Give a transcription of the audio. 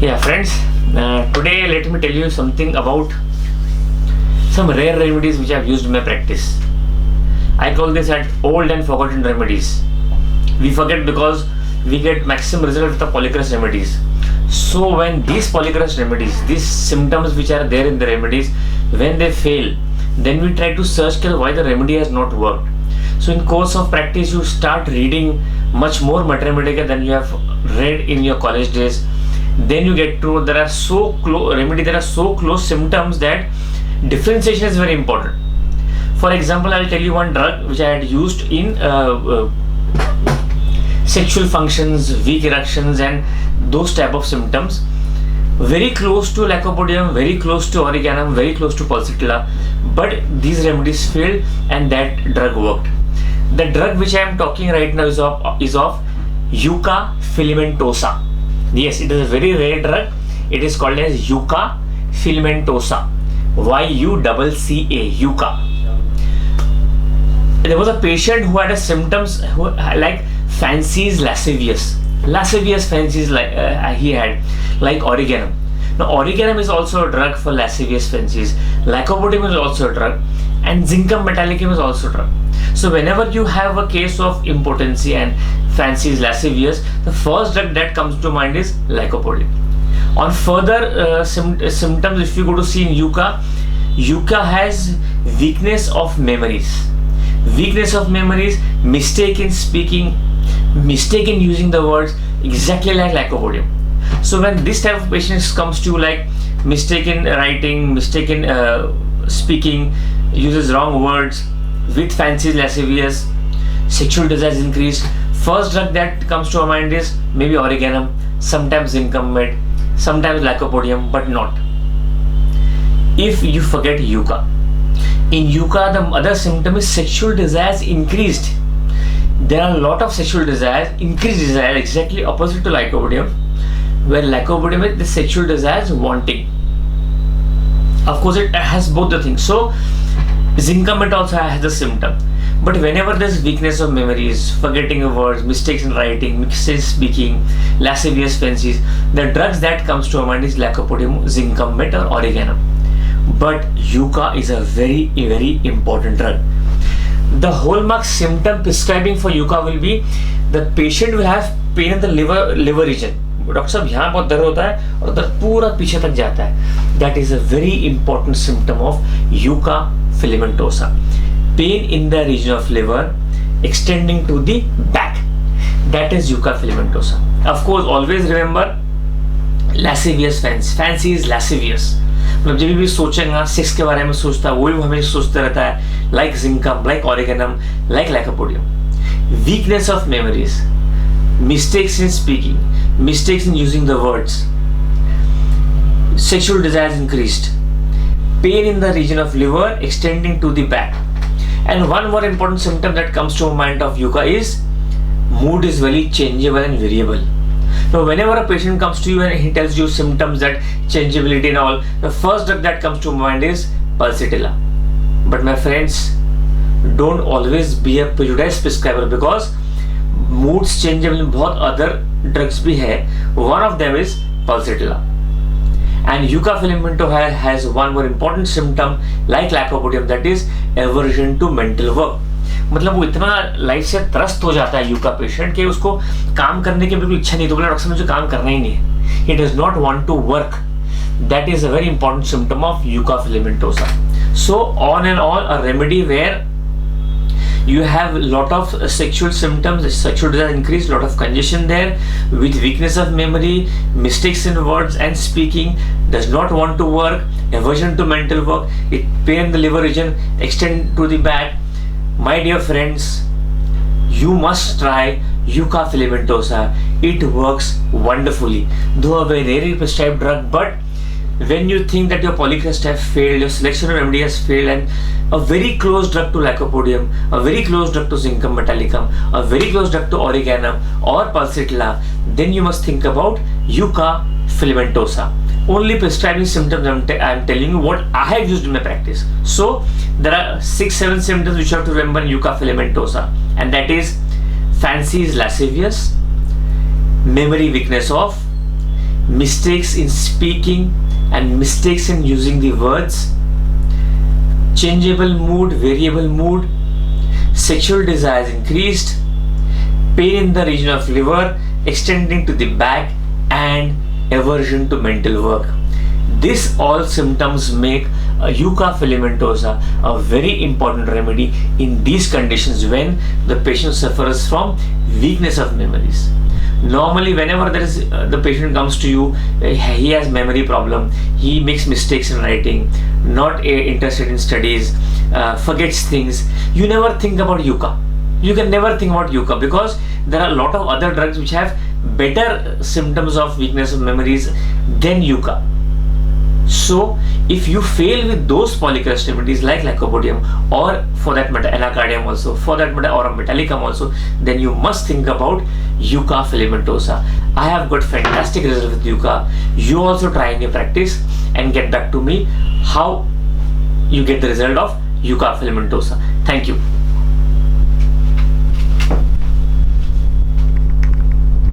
Yeah, friends, today let me tell you something about some rare remedies which I have used in my practice. I call this as old and forgotten remedies. We forget because we get maximum result with the polycrust remedies. So when these polycrust remedies, these symptoms which are there in the remedies, when they fail, then we try to search why the remedy has not worked. So in course of practice, you start reading much more mathematics than you have read in your college days. Then you get to there are so close remedy, there are so close symptoms that differentiation is very important. For example, I will tell you one drug which I had used in sexual functions, weak erections, and those type of symptoms. Very close to Lycopodium, very close to Origanum, very close to Pulsatilla, but these remedies failed and that drug worked. The drug which I am talking right now is of Yucca filamentosa. Yes, it is a very rare drug. It is called as Yucca filamentosa. Yucca. Yucca. There was a patient who had a symptoms like fancies lascivious. Lascivious fancies he had, like Origanum. Now Origanum is also a drug for lascivious fancies. Lycopodium is also a drug, and Zincum metallicum is also a drug. So whenever you have a case of impotency and fancies lascivious, the first drug that comes to mind is Lycopodium. On further symptoms, if you go to see in Yucca, Yucca has weakness of memories. Weakness of memories, mistake in speaking, mistake in using the words, exactly like Lycopodium. So when this type of patients comes to like mistake in writing, mistake in speaking, uses wrong words, with fancies lascivious, sexual desires increased, first drug that comes to our mind is maybe Origanum, sometimes Zincum med, sometimes Lycopodium, but not. If you forget Yucca, in Yucca the other symptom is sexual desires increased. There are a lot of sexual desires, increased desire, exactly opposite to Lycopodium, where Lycopodium is the sexual desires wanting. Of course, it has both the things. So Zincum also has the symptom. But whenever there's weakness of memories, forgetting of words, mistakes in writing, mistakes in speaking, lascivious fancies, the drugs that comes to our mind is Lycopodium, Zincum met, or Origanum. But Yucca is a very, very important drug. The hallmark symptom prescribing for Yucca will be the patient will have pain in the liver region. Doctor साहब यहाँ बहुत दर्द होता है और दर्द पूरा पीछे तक जाता है. That is a very important symptom of Yucca filamentosa. Pain in the region of liver extending to the back. That is Yucca filamentosa. Of course, always remember lascivious fancy is lascivious. मतलब जब भी सोचेगा sex के बारे में सोचता है, वो भी हमेशा सोचता रहता है, like Zincum, like Origanum, like Lycopodium. Weakness of memories, mistakes in speaking, mistakes in using the words, sexual desires increased, pain in the region of liver extending to the back. And one more important symptom that comes to mind of Yucca is mood is very changeable and variable. Now whenever a patient comes to you and he tells you symptoms that changeability and all, the first drug that comes to mind is Pulsatilla. But my friends, don't always be a prejudiced prescriber because moods changeable बहुत other drugs भी है. One of them is Pulsatilla. And Yucca filamentosa has one more important symptom like Lycopodium, that is aversion to mental work. मतलब वो इतना life से त्रस्त हो जाता है यूका पेशेंट कि उसको काम करने की बिल्कुल इच्छा नहीं, तो बोला डॉक्टर मुझे काम करना ही नहीं है. He does not want to work. That is a very important symptom of Yucca filamentosa. So on and on, a remedy where you have a lot of sexual symptoms, sexual desire increase, lot of congestion there, with weakness of memory, mistakes in words and speaking, does not want to work, aversion to mental work, it pain in the liver region, extend to the back. My dear friends, you must try Yucca filamentosa. It works wonderfully. Though a very rarely prescribed drug, but when you think that your polycrust have failed, your selection of remedy has failed, and a very close drug to Lycopodium, a very close drug to Zincum metallicum, a very close drug to Origanum or Pulsatilla, then you must think about Yucca filamentosa. Only prescribing symptoms I am telling you what I have used in my practice. So there are 6-7 symptoms which you have to remember in Yucca filamentosa, and that is fancy is lascivious, memory weakness of, mistakes in speaking and mistakes in using the words, changeable mood, variable mood, sexual desires increased, pain in the region of liver extending to the back, and aversion to mental work. This all symptoms make a Yucca filamentosa a very important remedy in these conditions when the patient suffers from weakness of memories. Normally, whenever there is the patient comes to you, he has memory problem, he makes mistakes in writing, not interested in studies, forgets things. You never think about Yucca. You can never think about Yucca because there are a lot of other drugs which have better symptoms of weakness of memories than Yucca. So, if you fail with those polycrust remedies like lycopodium, or for that matter anacardium also, for that matter aurum metallicum also, then you must think about Yucca filamentosa. I have got fantastic results with Yucca. You also try in your practice and get back to me how you get the result of Yucca filamentosa. Thank you.